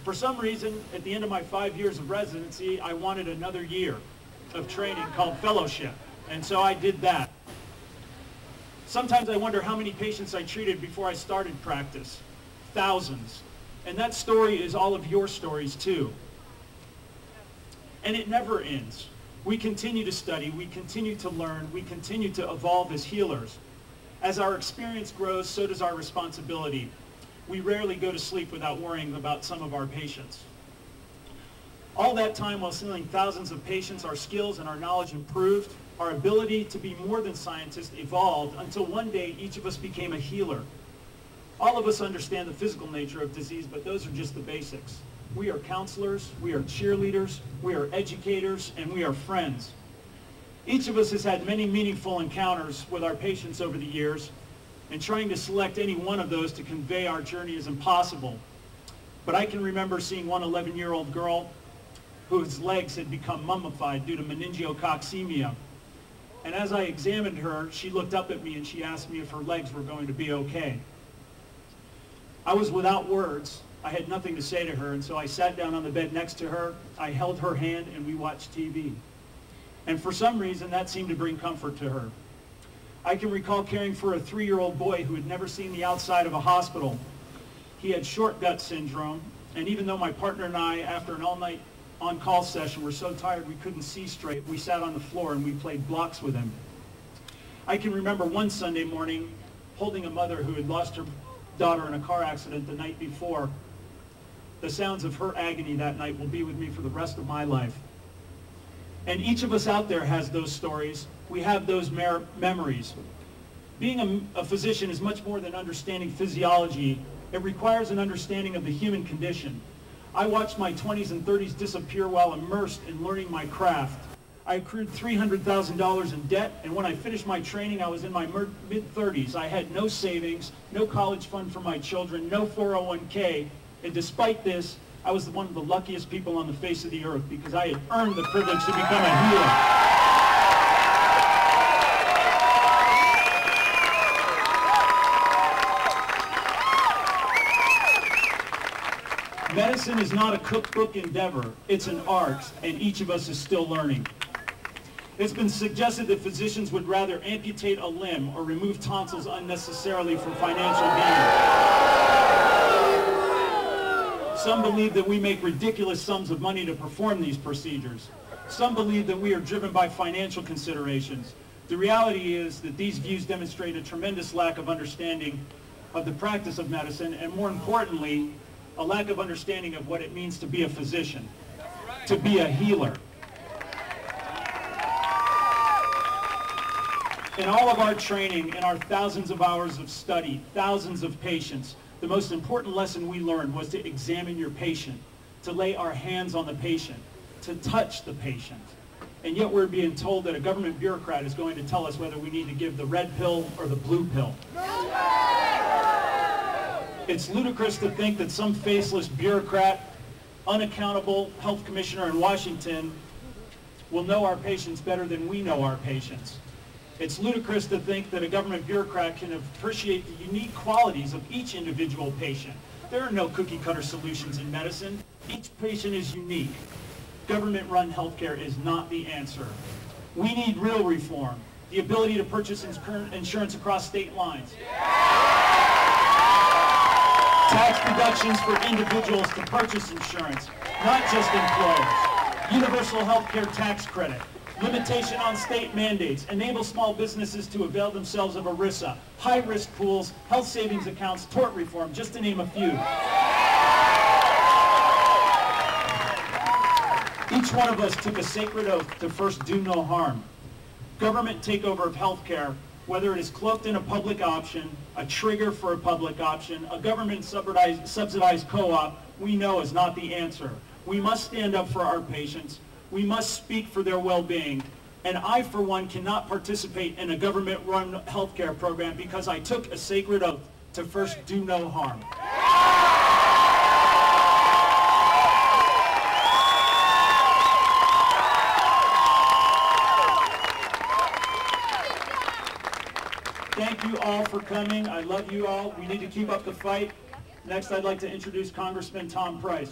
For some reason, at the end of my 5 years of residency, I wanted another year of training called fellowship, and so I did that. Sometimes I wonder how many patients I treated before I started practice. Thousands. And that story is all of your stories too. And it never ends. We continue to study, we continue to learn, we continue to evolve as healers. As our experience grows, so does our responsibility. We rarely go to sleep without worrying about some of our patients. All that time while seeing thousands of patients, our skills and our knowledge improved. Our ability to be more than scientists evolved until one day each of us became a healer. All of us understand the physical nature of disease, but those are just the basics. We are counselors, we are cheerleaders, we are educators, and we are friends. Each of us has had many meaningful encounters with our patients over the years, and trying to select any one of those to convey our journey is impossible. But I can remember seeing one 11-year-old girl whose legs had become mummified due to meningococcemia. And as I examined her, she looked up at me and she asked me if her legs were going to be okay. I was without words. I had nothing to say to her, and so I sat down on the bed next to her, I held her hand, and we watched TV. And for some reason, that seemed to bring comfort to her. I can recall caring for a 3-year-old boy who had never seen the outside of a hospital. He had short gut syndrome, and even though my partner and I, after an all-night on-call session, were so tired we couldn't see straight, we sat on the floor and we played blocks with him. I can remember one Sunday morning holding a mother who had lost her daughter in a car accident the night before. The sounds of her agony that night will be with me for the rest of my life. And each of us out there has those stories. We have those memories. Being a physician is much more than understanding physiology. It requires an understanding of the human condition. I watched my 20s and 30s disappear while immersed in learning my craft. I accrued $300,000 in debt, and when I finished my training, I was in my mid-30s. I had no savings, no college fund for my children, no 401k, and despite this, I was one of the luckiest people on the face of the earth because I had earned the privilege to become a healer. Medicine is not a cookbook endeavor, it's an art, and each of us is still learning. It's been suggested that physicians would rather amputate a limb or remove tonsils unnecessarily for financial gain. Some believe that we make ridiculous sums of money to perform these procedures. Some believe that we are driven by financial considerations. The reality is that these views demonstrate a tremendous lack of understanding of the practice of medicine, and more importantly, a lack of understanding of what it means to be a physician, to be a healer. In all of our training, in our thousands of hours of study, thousands of patients, the most important lesson we learned was to examine your patient, to lay our hands on the patient, to touch the patient. And yet we're being told that a government bureaucrat is going to tell us whether we need to give the red pill or the blue pill. It's ludicrous to think that some faceless bureaucrat, unaccountable health commissioner in Washington will know our patients better than we know our patients. It's ludicrous to think that a government bureaucrat can appreciate the unique qualities of each individual patient. There are no cookie-cutter solutions in medicine. Each patient is unique. Government-run healthcare is not the answer. We need real reform, the ability to purchase insurance across state lines. Tax deductions for individuals to purchase insurance, not just employers. Universal health care tax credit. Limitation on state mandates. Enable small businesses to avail themselves of ERISA. High-risk pools, health savings accounts, tort reform, just to name a few. Each one of us took a sacred oath to first do no harm. Government takeover of healthcare, whether it is cloaked in a public option, a trigger for a public option, a government subsidized co-op, we know is not the answer. We must stand up for our patients. We must speak for their well-being. And I, for one, cannot participate in a government-run healthcare program because I took a sacred oath to first do no harm. Thank you all for coming. I love you all. We need to keep up the fight. Next, I'd like to introduce Congressman Tom Price.